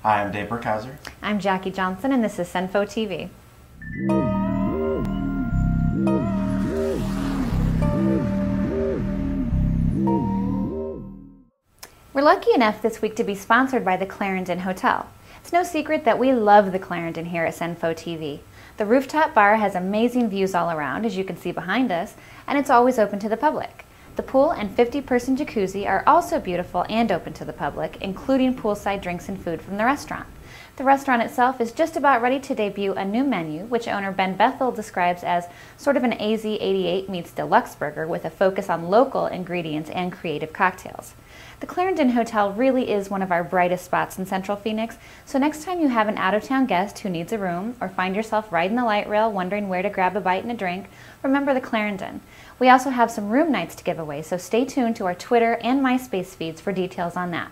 Hi, I'm Dave Burkhauser. I'm Jackie Johnson, and this is CenPhoTV. We're lucky enough this week to be sponsored by the Clarendon Hotel. It's no secret that we love the Clarendon here at CenPhoTV. The rooftop bar has amazing views all around, as you can see behind us, and it's always open to the public. The pool and 50-person jacuzzi are also beautiful and open to the public, including poolside drinks and food from the restaurant. The restaurant itself is just about ready to debut a new menu, which owner Ben Bethel describes as sort of an AZ88 meets deluxe burger with a focus on local ingredients and creative cocktails. The Clarendon Hotel really is one of our brightest spots in Central Phoenix, so next time you have an out-of-town guest who needs a room or find yourself riding the light rail wondering where to grab a bite and a drink, remember the Clarendon. We also have some room nights to give away, so stay tuned to our Twitter and MySpace feeds for details on that.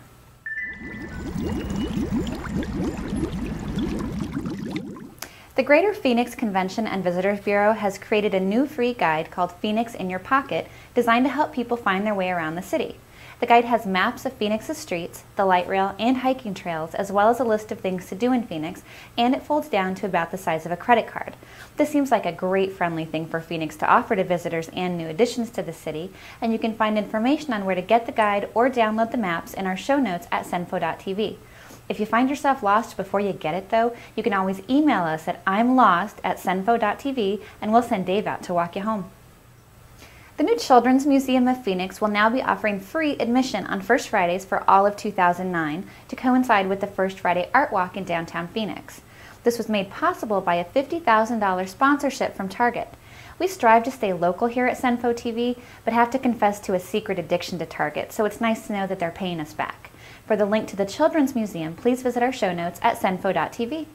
The Greater Phoenix Convention and Visitors Bureau has created a new free guide called Phoenix in Your Pocket, designed to help people find their way around the city. The guide has maps of Phoenix's streets, the light rail, and hiking trails, as well as a list of things to do in Phoenix, and it folds down to about the size of a credit card. This seems like a great friendly thing for Phoenix to offer to visitors and new additions to the city, and you can find information on where to get the guide or download the maps in our show notes at CenPho.tv. If you find yourself lost before you get it, though, you can always email us at imlost@cenpho.tv, and we'll send Dave out to walk you home. The new Children's Museum of Phoenix will now be offering free admission on First Fridays for all of 2009 to coincide with the First Friday Art Walk in downtown Phoenix. This was made possible by a $50,000 sponsorship from Target. We strive to stay local here at CenPhoTV, but have to confess to a secret addiction to Target, so it's nice to know that they're paying us back. For the link to the Children's Museum, please visit our show notes at CenPho.tv.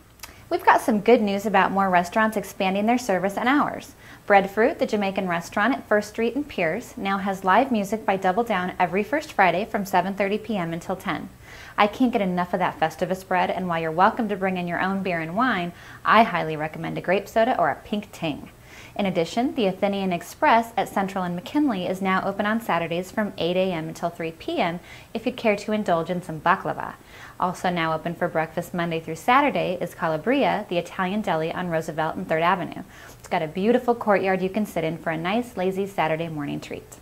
We've got some good news about more restaurants expanding their service and hours. Breadfruit, the Jamaican restaurant at First Street in Pierce, now has live music by Double Down every first Friday from 7:30 p.m. until 10. I can't get enough of that Festivus bread, and while you're welcome to bring in your own beer and wine, I highly recommend a grape soda or a pink ting. In addition, the Athenian Express at Central and McKinley is now open on Saturdays from 8 a.m. until 3 p.m. if you'd care to indulge in some baklava. Also now open for breakfast Monday through Saturday is Calabria, the Italian deli on Roosevelt and 3rd Avenue. It's got a beautiful courtyard you can sit in for a nice, lazy Saturday morning treat.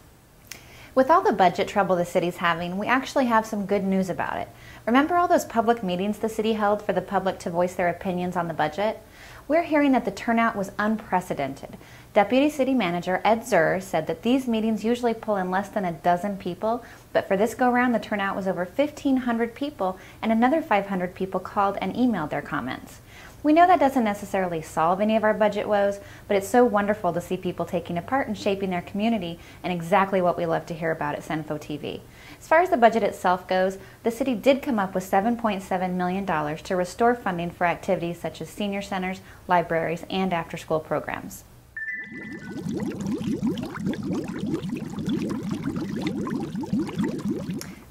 With all the budget trouble the city's having, we actually have some good news about it. Remember all those public meetings the city held for the public to voice their opinions on the budget? We're hearing that the turnout was unprecedented. Deputy City Manager Ed Zurr said that these meetings usually pull in less than a dozen people, but for this go-round the turnout was over 1,500 people, and another 500 people called and emailed their comments. We know that doesn't necessarily solve any of our budget woes, but it's so wonderful to see people taking a part in shaping their community, and exactly what we love to hear about at CenPhoTV. As far as the budget itself goes, the city did come up with $7.7 million to restore funding for activities such as senior centers, libraries, and after-school programs.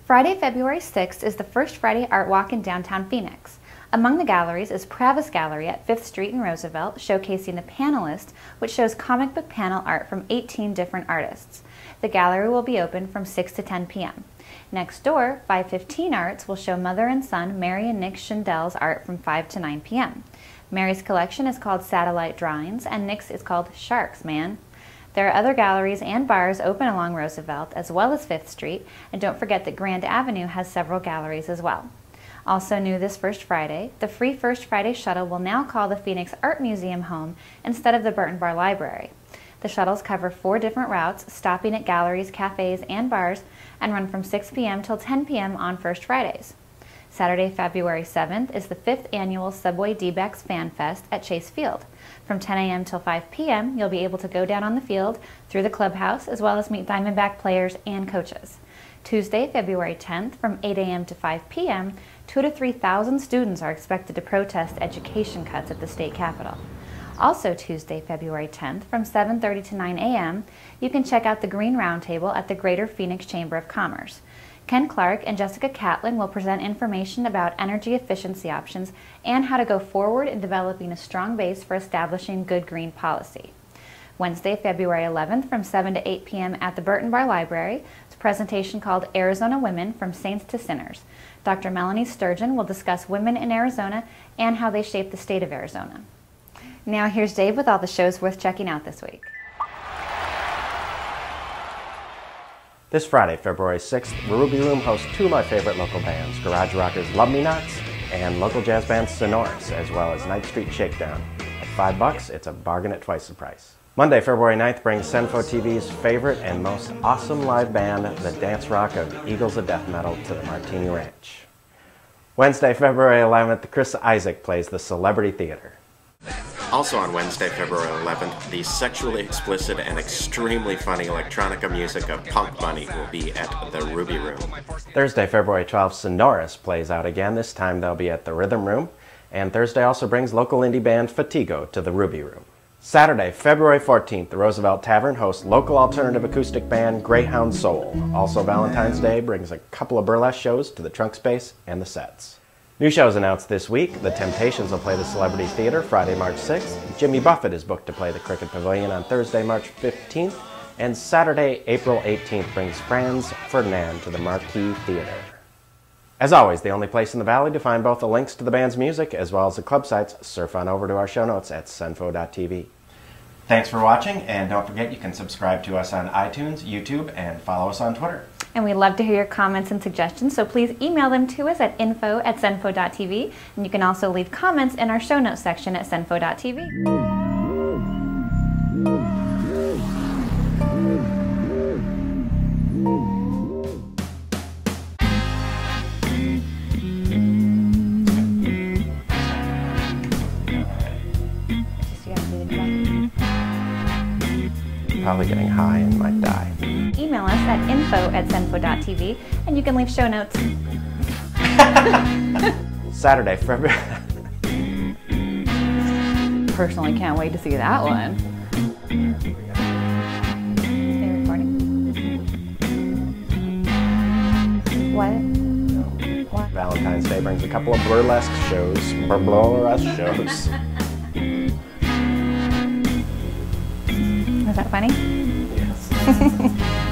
Friday, February 6th is the First Friday Art Walk in downtown Phoenix. Among the galleries is Pravis Gallery at 5th Street in Roosevelt, showcasing The Panelist, which shows comic book panel art from 18 different artists. The gallery will be open from 6 to 10 p.m. Next door, 515 Arts will show mother and son Mary and Nick Schindell's art from 5 to 9 p.m. Mary's collection is called Satellite Drawings, and Nick's is called Sharks, Man. There are other galleries and bars open along Roosevelt, as well as 5th Street, and don't forget that Grand Avenue has several galleries as well. Also new this First Friday, the free First Friday shuttle will now call the Phoenix Art Museum home instead of the Burton Bar Library. The shuttles cover 4 different routes, stopping at galleries, cafes, and bars, and run from 6 p.m. till 10 p.m. on First Fridays. Saturday, February 7th is the 5th annual Subway D-Backs Fan Fest at Chase Field. From 10 a.m. till 5 p.m., you'll be able to go down on the field, through the clubhouse, as well as meet Diamondback players and coaches. Tuesday, February 10th, from 8 a.m. to 5 p.m., 2,000 to 3,000 students are expected to protest education cuts at the state capitol. Also Tuesday, February 10th, from 7:30 to 9 a.m., you can check out the Green Roundtable at the Greater Phoenix Chamber of Commerce. Ken Clark and Jessica Catlin will present information about energy efficiency options and how to go forward in developing a strong base for establishing good green policy. Wednesday, February 11th, from 7 to 8 p.m. at the Burton Bar Library, presentation called Arizona Women from Saints to Sinners. Dr. Melanie Sturgeon will discuss women in Arizona and how they shape the state of Arizona. Now here's Dave with all the shows worth checking out this week. This Friday, February 6th, the Ruby Room hosts two of my favorite local bands, garage rockers Love Me Nots and local jazz band Sonorous, as well as Street Shakedown. At $5, it's a bargain at twice the price. Monday, February 9th brings CenPhoTV's favorite and most awesome live band, the dance rock of the Eagles of Death Metal, to the Martini Ranch. Wednesday, February 11th, Chris Isaak plays the Celebrity Theater. Also on Wednesday, February 11th, the sexually explicit and extremely funny electronica music of Punk Bunny will be at the Ruby Room. Thursday, February 12th, Sonorous plays out again. This time they'll be at the Rhythm Room. And Thursday also brings local indie band Fatigo to the Ruby Room. Saturday, February 14th, the Roosevelt Tavern hosts local alternative acoustic band Greyhound Soul. Also Valentine's Day brings a couple of burlesque shows to the Trunk Space and the Sets. New shows announced this week. The Temptations will play the Celebrity Theater Friday, March 6th. Jimmy Buffett is booked to play the Cricket Pavilion on Thursday, March 15th. And Saturday, April 18th brings Franz Ferdinand to the Marquee Theater. As always, the only place in the Valley to find both the links to the band's music as well as the club sites, surf on over to our show notes at CenPho.tv. Thanks for watching, and don't forget you can subscribe to us on iTunes, YouTube, and follow us on Twitter. And we love to hear your comments and suggestions, so please email them to us at info@cenpho.tv. And you can also leave comments in our show notes section at cenpho.tv. Probably getting high and might die. Email us at info@cenpho.tv, and you can leave show notes. Saturday, February... Personally can't wait to see that one. Stay recording. What? Valentine's Day brings a couple of burlesque shows. Was that funny? Yes.